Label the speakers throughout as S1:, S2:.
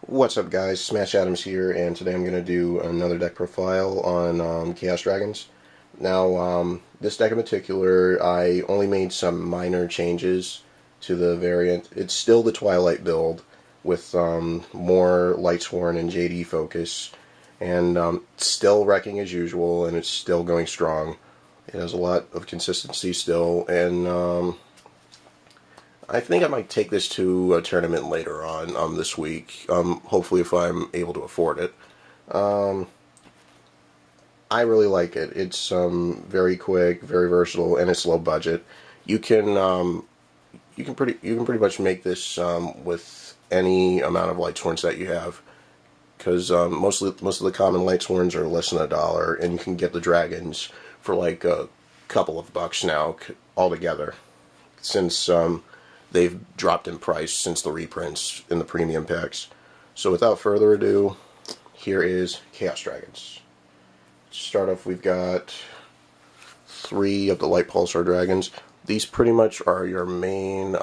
S1: What's up, guys? Smash Adams here, and today I'm going to do another deck profile on Chaos Dragons. Now, this deck in particular, I only made some minor changes to the variant. It's still the Twilight build with more Lightsworn and JD focus, and still wrecking as usual, and it's still going strong. It has a lot of consistency still, and I think I might take this to a tournament later on this week, hopefully if I'm able to afford it. I really like it. It's very quick, very versatile, and it's low budget. You can pretty much make this with any amount of Lightsworns that you have, because most of the common Lightsworns are less than $1, and you can get the dragons for like a couple of bucks now altogether, since they've dropped in price since the reprints in the premium packs. So without further ado, here is Chaos Dragons. To start off, we've got 3 of the Lightpulsar Dragons. These pretty much are your main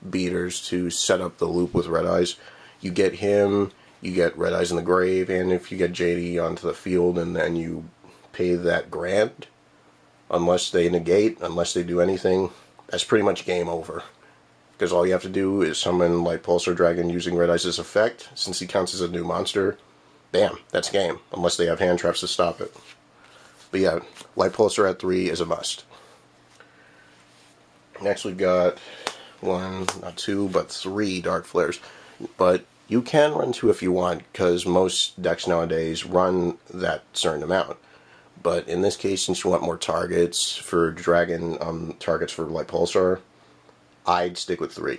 S1: beaters to set up the loop with Red Eyes. You get him, you get Red Eyes in the grave, and if you get JD onto the field and then you pay that grand, unless they negate, unless they do anything, that's pretty much game over. Because all you have to do is summon Lightpulsar Dragon using Red Eyes' effect. Since he counts as a new monster, bam, that's game. Unless they have hand traps to stop it. But yeah, Lightpulsar at 3 is a must. Next we've got 1, not 2, but 3 Dark Flares. But you can run 2 if you want, because most decks nowadays run that certain amount. But in this case, since you want more targets for Dragon, targets for Lightpulsar, I'd stick with 3,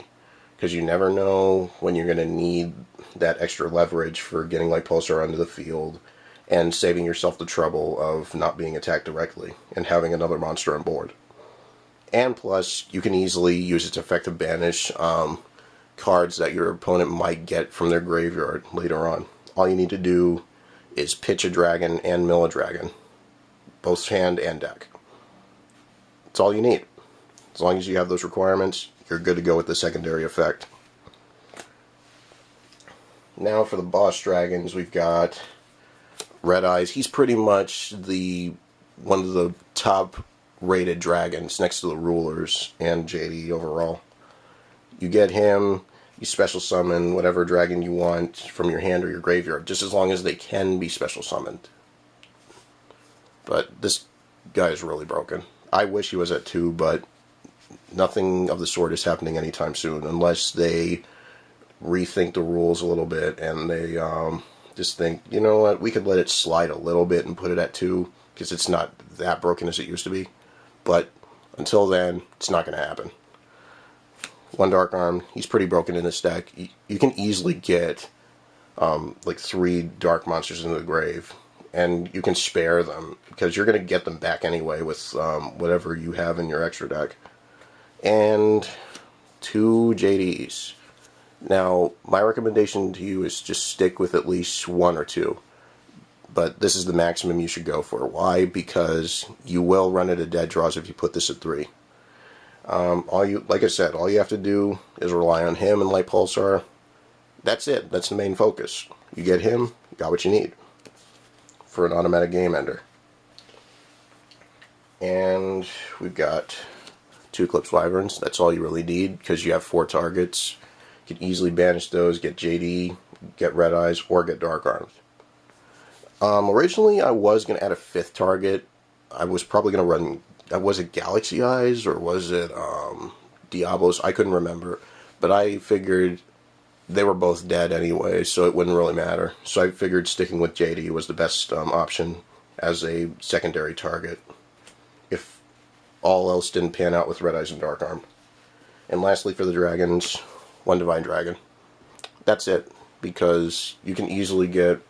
S1: because you never know when you're going to need that extra leverage for getting Lightpulsar onto the field and saving yourself the trouble of not being attacked directly and having another monster on board. And plus, you can easily use its effective banish cards that your opponent might get from their graveyard later on. All you need to do is pitch a dragon and mill a dragon, both hand and deck. That's all you need. As long as you have those requirements, you're good to go with the secondary effect. Now for the boss dragons, we've got Red Eyes. He's pretty much one of the top rated dragons next to the rulers and JD overall. You get him, you special summon whatever dragon you want from your hand or your graveyard, just as long as they can be special summoned. But this guy is really broken. I wish he was at 2, but nothing of the sort is happening anytime soon, unless they rethink the rules a little bit and they just think, you know what, we could let it slide a little bit and put it at 2, because it's not that broken as it used to be. But until then, it's not going to happen. 1 Dark Arm, he's pretty broken in this deck. You can easily get like 3 dark monsters into the grave, and you can spare them, because you're going to get them back anyway with whatever you have in your extra deck. And 2 JDs. Now, my recommendation to you is just stick with at least 1 or 2. But this is the maximum you should go for. Why? Because you will run into dead draws if you put this at 3. Like I said, all you have to do is rely on him and Lightpulsar. That's it. That's the main focus. You get him, you got what you need for an automatic game ender. And we've got 2 Eclipse Wyverns. That's all you really need, because you have 4 targets. You can easily banish those, get JD, get Red Eyes, or get Dark Arms. Originally, I was going to add a 5th target. I was probably going to run, was it Galaxy Eyes, or was it Diablos? I couldn't remember. But I figured they were both dead anyway, so it wouldn't really matter. So I figured sticking with JD was the best option as a secondary target, if all else didn't pan out with Red Eyes and Dark Arm. And lastly, for the dragons, 1 Divine Dragon. That's it, because you can easily get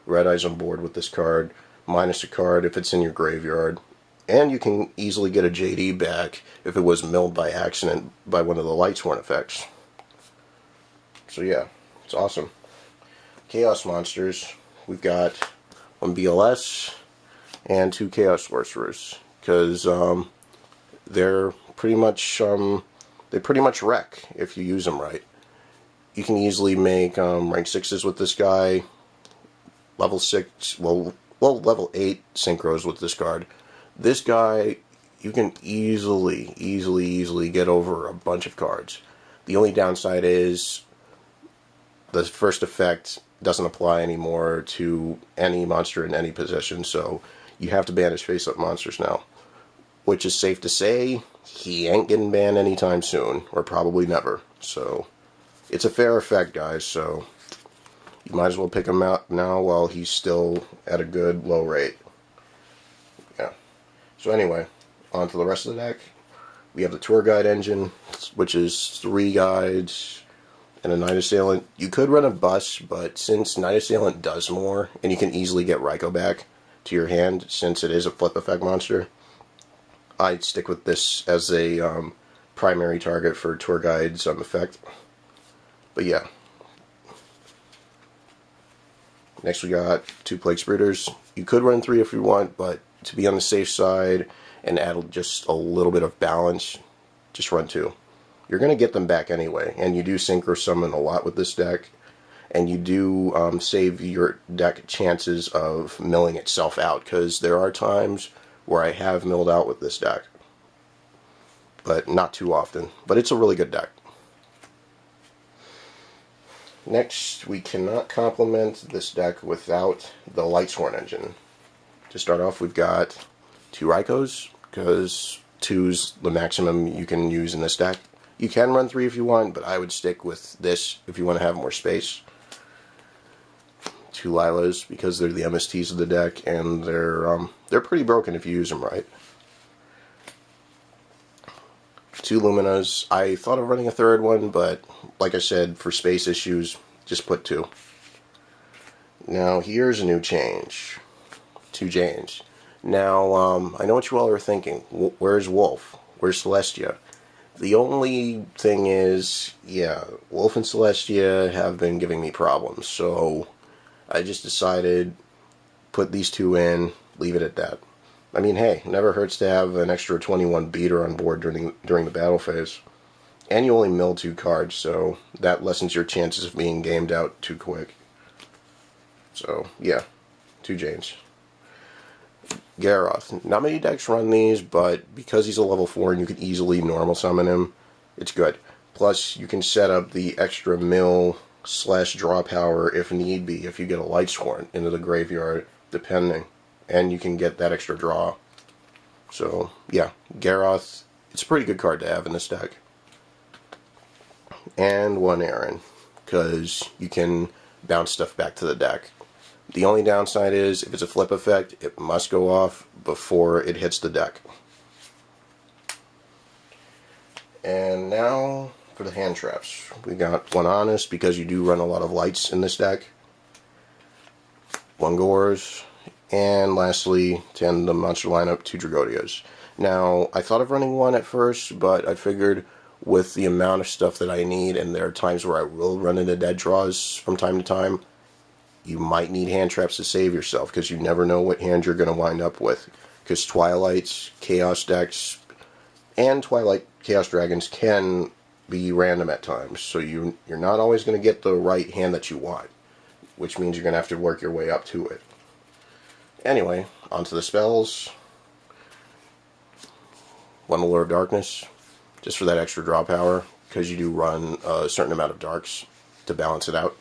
S1: Red Eyes on board with this card, minus a card if it's in your graveyard, and you can easily get a JD back if it was milled by accident by one of the Lightsworn effects. So yeah, it's awesome. Chaos monsters, we've got 1 BLS and 2 Chaos Sorcerers, because they pretty much wreck if you use them right. you can easily make rank 6s with this guy. Level 6, well, level 8 synchros with this card. This guy, you can easily get over a bunch of cards. The only downside is the first effect doesn't apply anymore to any monster in any position, so you have to banish face-up monsters now. Which is safe to say, he ain't getting banned anytime soon, or probably never. So, it's a fair effect, guys, so you might as well pick him out now while he's still at a good low rate. Yeah. So anyway, on to the rest of the deck. We have the Tour Guide engine, which is 3 guides and a Night Assailant. You could run a bus, but since Night Assailant does more, and you can easily get Ryko back to your hand, since it is a flip effect monster, I'd stick with this as a primary target for Tour Guide's effect. But yeah. Next we got 2 Plaguespreaders. You could run 3 if you want, but to be on the safe side and add just a little bit of balance, just run 2. You're going to get them back anyway, and you do synchro summon a lot with this deck, and you do save your deck chances of milling itself out, because there are times where I have milled out with this deck, but not too often. But it's a really good deck. Next, we cannot complement this deck without the Lightsworn engine. To start off, we've got 2 Rykos, because 2's the maximum you can use in this deck. You can run 3 if you want, but I would stick with this if you want to have more space. 2 Lylas, because they're the MSTs of the deck, and they're pretty broken if you use them right. 2 Luminas. I thought of running a third one, but like I said, for space issues, just put 2. Now, here's a new change. 2 Jains. Now, I know what you all are thinking. Where's Wolf? Where's Celestia? The only thing is, yeah, Wolf and Celestia have been giving me problems, so I just decided put these 2 in, leave it at that. I mean, hey, never hurts to have an extra 21 beater on board during the battle phase. And you only mill 2 cards, so that lessens your chances of being gamed out too quick. So, yeah, 2 Jains. Garoth. Not many decks run these, but because he's a level 4 and you can easily normal summon him, it's good. Plus, you can set up the extra mill/draw power if need be, if you get a Lightsworn into the graveyard, depending. And you can get that extra draw. So, yeah, Garoth, it's a pretty good card to have in this deck. And 1 Ehren, because you can bounce stuff back to the deck. The only downside is, if it's a flip effect, it must go off before it hits the deck. And now for the hand traps. We got 1 Honest, because you do run a lot of lights in this deck. 1 Gorz. And lastly, to end the monster lineup, 2 Tragoedias. Now, I thought of running 1 at first, but I figured with the amount of stuff that I need, and there are times where I will run into dead draws from time to time, you might need hand traps to save yourself, because you never know what hand you're going to wind up with. Because Twilights, Chaos decks, and Twilight Chaos Dragons can be random at times, so you're not always going to get the right hand that you want, which means you're going to have to work your way up to it. Anyway, onto the spells. 1 Allure of Darkness, just for that extra draw power, because you do run a certain amount of darks to balance it out.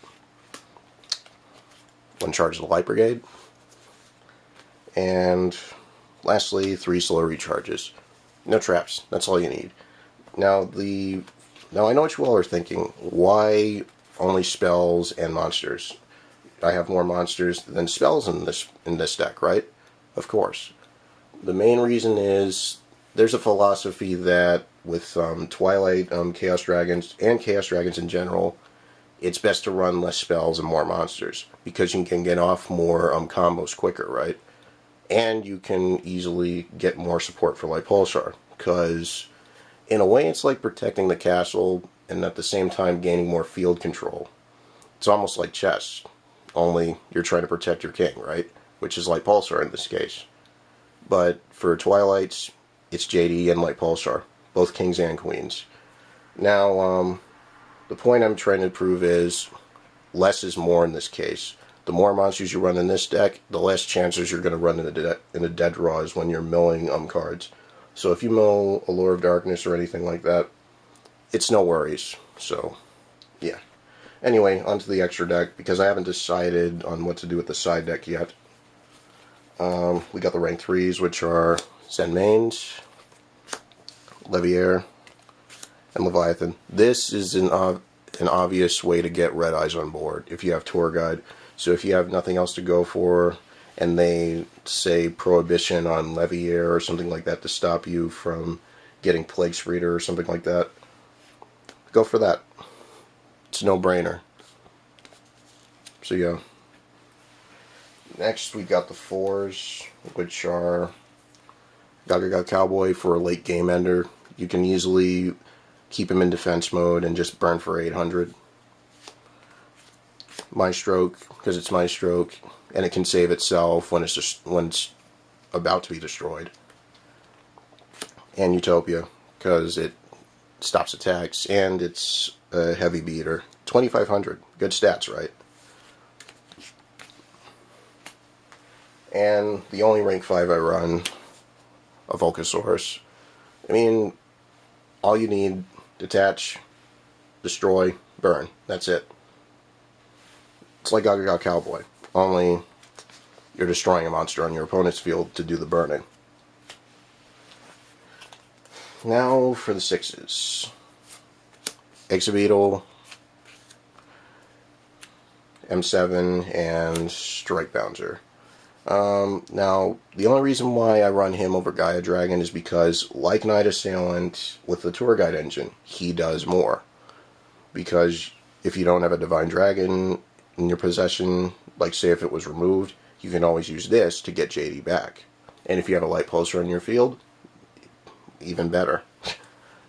S1: 1 Charge of the Light Brigade. And lastly, 3 slow recharges. No traps, that's all you need. Now I know what you all are thinking. Why only spells and monsters? I have more monsters than spells in this deck, right? Of course. The main reason is there's a philosophy that with Twilight Chaos Dragons and Chaos Dragons in general, it's best to run less spells and more monsters, because you can get off more combos quicker, right? And you can easily get more support for Lightpulsar, because in a way it's like protecting the castle and at the same time gaining more field control. It's almost like chess, only you're trying to protect your king, right? Which is Lightpulsar in this case. But for Twilights, it's JD and Lightpulsar, both kings and queens. Now, The point I'm trying to prove is less is more in this case. The more monsters you run in this deck, the less chances you're going to run in a dead draw is when you're milling cards. So if you mill Allure of Darkness or anything like that, it's no worries. So, yeah. Anyway, onto the extra deck, because I haven't decided on what to do with the side deck yet. We got the rank 3s, which are Zemaines, Leviar, and Leviathan. This is an obvious way to get red eyes on board if you have Tour Guide. So if you have nothing else to go for, and they say prohibition on Leviar or something like that to stop you from getting Plaguespreader or something like that, go for that. It's a no-brainer. So yeah. Next we got the 4s, which are Gagaga Cowboy for a late game ender. You can easily keep him in defense mode and just burn for 800. Maestroke, because it's Maestroke, and it can save itself when it's about to be destroyed. And Utopia, because it stops attacks, and it's a heavy beater. 2500. Good stats, right? And the only rank 5 I run, a Volcasaurus. I mean, all you need, detach, destroy, burn. That's it. It's like Gagaga Cowboy, only you're destroying a monster on your opponent's field to do the burning. Now for the 6s. Exabeetle, M7, and Strike Bouncer. Now, the only reason why I run him over Gaia Dragon is because, like Night Assailant with the Tour Guide engine, he does more. Because if you don't have a Divine Dragon in your possession, like say if it was removed, you can always use this to get JD back. And if you have a Lightpulsar on your field, even better.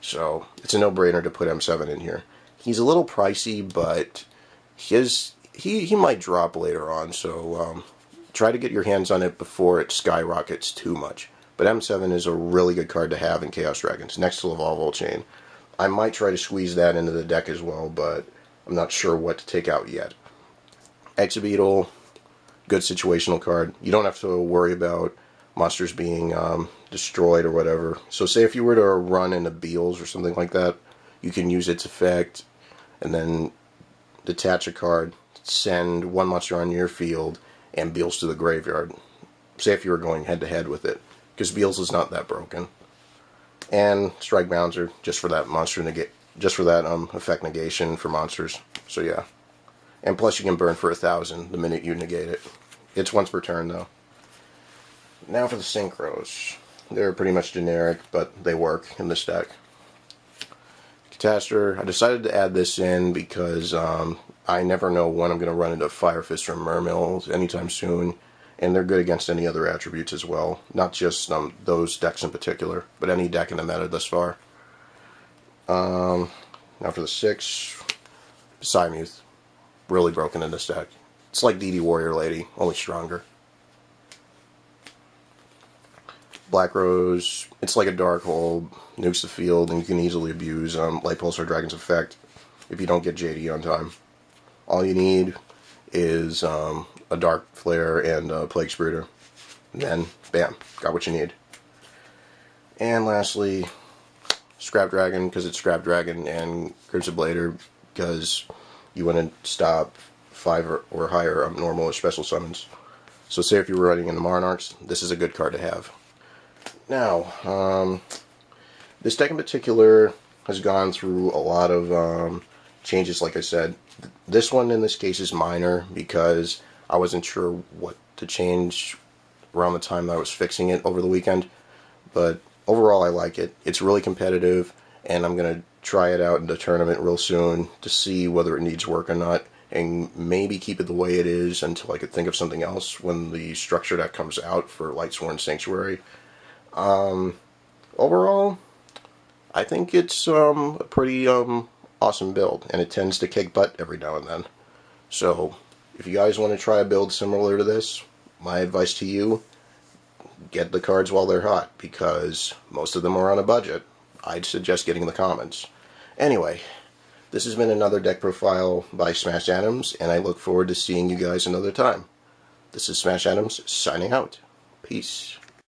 S1: So, it's a no-brainer to put M7 in here. He's a little pricey, but he might drop later on, so try to get your hands on it before it skyrockets too much. But M7 is a really good card to have in Chaos Dragons, next to Leviathan Chain. I might try to squeeze that into the deck as well, but I'm not sure what to take out yet. Exabeetle, good situational card. You don't have to worry about monsters being destroyed or whatever. So say if you were to run into Beals or something like that, you can use its effect and then detach a card, send one monster on your field, and Beals to the graveyard. Say if you were going head-to-head with it, because Beals is not that broken. And Strike Bouncer, just for that monster effect negation for monsters. So yeah. And plus you can burn for 1,000 the minute you negate it. It's once per turn though. Now for the Synchros. They're pretty much generic, but they work in this deck. Catastor, I decided to add this in because I never know when I'm going to run into Fire Fist or Mermills anytime soon, and they're good against any other attributes as well. Not just those decks in particular, but any deck in the meta thus far. Now for the 6, Psymuth. Really broken in this deck. It's like DD Warrior Lady, only stronger. Black Rose, it's like a dark hole, nukes the field, and you can easily abuse Lightpulsar Dragon's effect if you don't get JD on time. All you need is a Dark Flare and a Plaguespreader. And then, bam, got what you need. And lastly, Scrap Dragon, because it's Scrap Dragon, and Crimson Blader, because you want to stop 5 or higher normal or special summons. So say if you were running into Monarchs, this is a good card to have. Now, this deck in particular has gone through a lot of changes, like I said. This one in this case is minor because I wasn't sure what to change around the time that I was fixing it over the weekend. But overall I like it. It's really competitive, and I'm going to try it out in the tournament real soon to see whether it needs work or not, and maybe keep it the way it is until I could think of something else when the structure deck comes out for Lightsworn Sanctuary. Overall, I think it's a pretty awesome build, and it tends to kick butt every now and then. So, if you guys want to try a build similar to this, my advice to you, get the cards while they're hot, because most of them are on a budget. I'd suggest getting the commons. Anyway, This has been another deck profile by Smash Adams, and I look forward to seeing you guys another time. This is Smash Adams signing out. Peace.